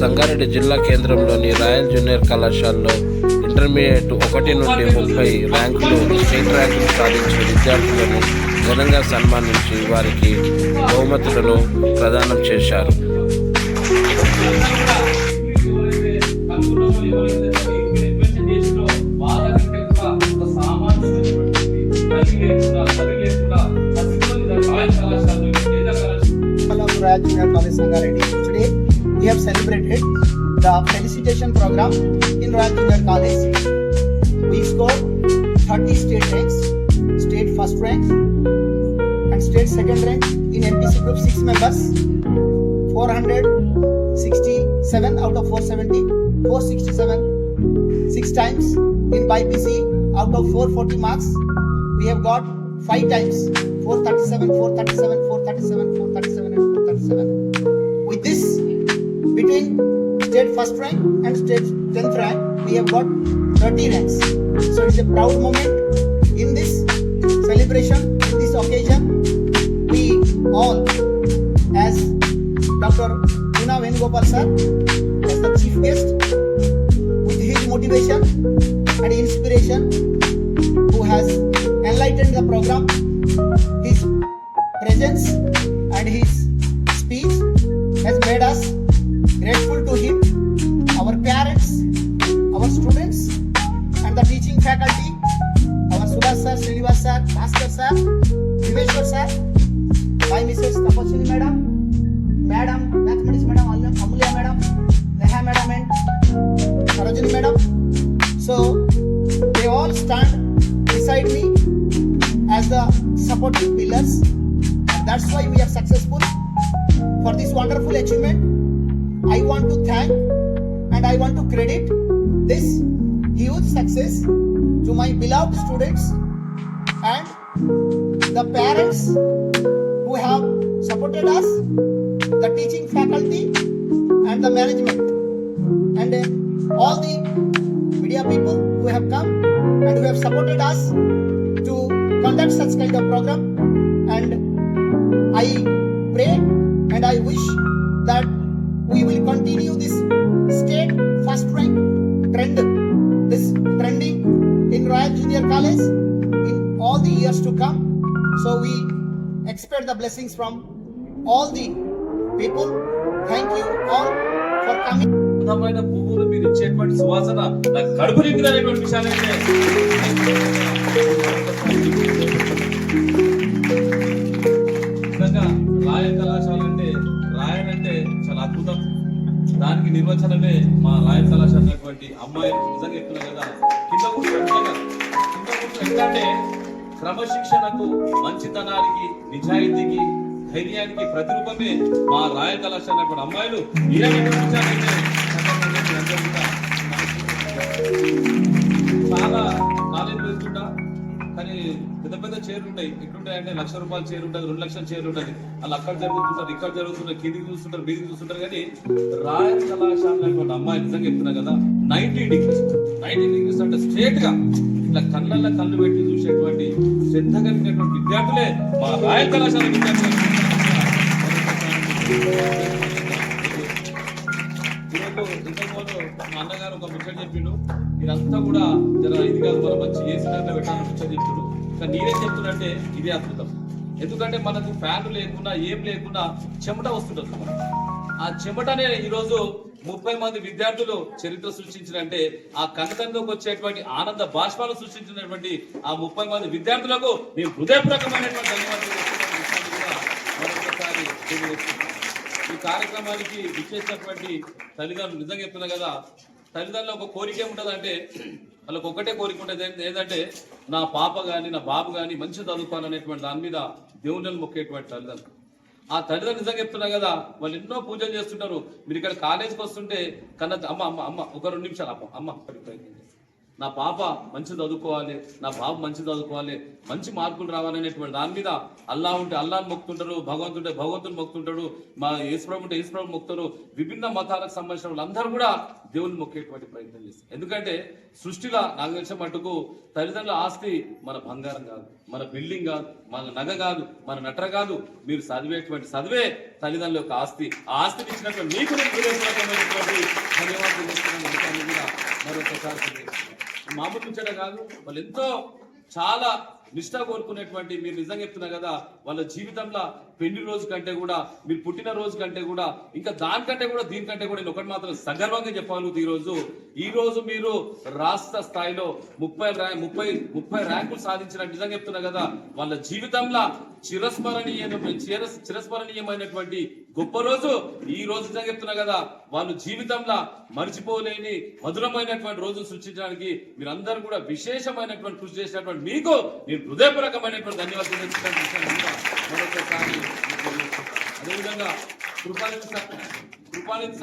సంగారెడ్డి జిల్లా కేంద్రంలోని royal junior కళాశాలలో ఇంటర్మీడియట్ 1 నుండి 30 ర్యాంకులు స్టేట్ ర్యాంకులు సాధించిన విద్యార్థులను ఘనంగా సన్మానించి వారికి బహుమతులను ప్రదానం చేశారు. Junior College Sangareddy. Today we have celebrated the felicitation program in Royal Junior College. We scored 30 state ranks, state first rank and state second rank in MPC group 6 members, 467 out of 470, 467 6 times. In BIPC out of 440 marks we have got 5 times, 437, 437, 437, 437 and 437. With this, between state first rank and state 10th rank, we have got 30 ranks. So it's a proud moment in this celebration, in this occasion. We all, as Dr. Una Venugopal sir, as the chief guest, with his motivation and inspiration, who has enlightened the program, his presence and his speech has made us grateful to him, our parents, our students and the teaching faculty, our Subhash sir, Srinivas sir, Bhaskar sir, Viveshwar sir, my Mrs. Tapashini madam, mathematics madam, Amulya madam, Neha madam and Sarojini madam. So they all stand beside me as the supporting pillars, and that's why we are successful. For this wonderful achievement, I want to thank and I want to credit this huge success to my beloved students and the parents who have supported us, the teaching faculty and the management, and all the media people who have come and who have supported us to conduct such kind of program. And I pray and I wish that we will continue this state first rank trend, this trending in Royal Junior College in all the years to come. So we expect the blessings from all the people. Thank you all for coming. పువ్వులు మీరు ఇచ్చేటువంటి సువాసన నాకు కడుపు నిండినటువంటి విషయాలైతే నిజంగా royal కళాశాల అంటే రాయల్ అంటే చాలా అద్భుతం. దానికి నిర్వచనమే మా రాయల్ కళాశాల అన్నటువంటి అమ్మాయి నిజంగా చెప్తున్నా కదా. కింద కూర్చొని ఎందుకంటే క్రమశిక్షణకు, మంచితనానికి, నిజాయితీకి, ధైర్యానికి ప్రతిరూపమే మా రాయల్ కళాశాల అన్నటువంటి అమ్మాయిలు. చాలా కాలేజీలు వెళ్తుంటా, కానీ పెద్ద పెద్ద చైర్లు ఉంటాయి. ఎట్లుంటాయంటే ₹1,00,000 చైర్ ఉంటుంది, 2 లక్షల చైర్లు ఉంటుంది. వాళ్ళు అక్కడ జరుగుతుంటారు, ఇక్కడ జరుగుతుంటారు, కిందికి చూస్తుంటారు, మీదికి చూస్తుంటారు. కానీ రాయల్ కళాశాల అనేటువంటి అమ్మాయి నిజంగా చెప్తున్నా కదా, 90 డిగ్రీస్ అంటే స్ట్రేట్ గా ఇట్లా కళ్ళల్లో కళ్ళు పెట్టి చూసేటువంటి శ్రద్ధ కలిగినటువంటి విద్యార్థులే మా రాయల్ కళాశాల విద్యార్థులు. మా అన్నగారు ఒక ముచ్చట చెప్పిండు, ఇదంతా కూడా జర ఇది కాదు, మనం మంచి ఏసీలో పెట్టాలని ముచ్చట చెప్తుడు. కానీ నేనేం చెప్తున్నంటే ఇదే అద్భుతం. ఎందుకంటే మనకు ఫ్యాన్ లేకుండా ఏం లేకుండా చెమట వస్తుంటుంది. ఆ చెమటనే ఈరోజు 30 మంది విద్యార్థులు చరిత్ర సృష్టించారంటే ఆ కన్నతంలోకి వచ్చేటువంటి ఆనంద బాష్పాలు సృష్టించినటువంటి ఆ 30 మంది విద్యార్థులకు నేను హృదయపూర్వకమైనటువంటి ధన్యవాదాలు. ఈ కార్యక్రమానికి విచ్చేసినటువంటి తల్లిదండ్రులు నిజంగా చెప్తున్నా కదా, తల్లిదండ్రులు ఒక కోరిక ఏముంటుందంటే వాళ్ళకి ఒకటే కోరిక ఉంటుంది, ఏంటంటే నా పాప కానీ నా బాబు కానీ మంచి చదువుకోవాలనేటువంటి దాని మీద దేవుళ్ళని మొక్కేటువంటి తల్లిదండ్రులు. ఆ తల్లిదండ్రులు నిజంగా చెప్తున్నా కదా, వాళ్ళు ఎన్నో పూజలు చేస్తుంటారు. మీరు ఇక్కడ కాలేజీకి వస్తుంటే కన్నా అమ్మ అమ్మ అమ్మ ఒక 2 నిమిషాలు అమ్మ నా పాప మంచి చదువుకోవాలి, నా బాబు మంచి చదువుకోవాలి, మంచి మార్కులు రావాలనేటువంటి దాని మీద అల్లా ఉంటే అల్లాని మొక్కుతుంటారు, భగవంతుంటే భగవంతుని మొక్కుతుంటారు, మా యేసుప్రభు ఉంటే యేసుప్రభు మొక్కుతారు. విభిన్న మతాలకు సంబంధించిన వాళ్ళందరూ కూడా దేవుని మొక్కేటువంటి ప్రయత్నం చేస్తారు. ఎందుకంటే సృష్టిలో నాకు తెలిసిన మట్టుకు తల్లిదండ్రుల ఆస్తి మన బంగారం కాదు, మన బిల్డింగ్ కాదు, మన నగ కాదు, మన నట్ర కాదు. మీరు చదివేటువంటి చదివే తల్లిదండ్రుల యొక్క ఆస్తి. ఆ ఆస్తిని ఇచ్చినటువంటి మీకు నేను మామూలు ముచ్చట కాదు. వాళ్ళు ఎంతో చాలా నిష్ఠ కోరుకునేటువంటి, మీరు నిజంగా చెప్తున్నా కదా, వాళ్ళ జీవితంలో పెళ్లి రోజు కంటే కూడా, మీరు పుట్టిన రోజు కంటే కూడా, ఇంకా దానికంటే కూడా దీనికంటే కూడా నేను ఒకటి మాత్రం సగర్వంగా చెప్పగలుగుతా. ఈ రోజు మీరు రాష్ట్ర స్థాయిలో 30 ర్యాంకులు సాధించిన, నిజంగా చెప్తున్నా కదా, వాళ్ళ జీవితంలో చిరస్మరణీయమైనటువంటి గొప్ప రోజు ఈ రోజు. నిజంగా చెప్తున్నా కదా, వాళ్ళు జీవితంలో మర్చిపోలేని మధురమైనటువంటి రోజును సృష్టించడానికి మీరందరూ కూడా విశేషమైనటువంటి కృషి చేసినటువంటి మీకు నేను హృదయపూర్వకమైనటువంటి ధన్యవాదాలు మరొకసారి. అదేవిధంగా కృపానిధి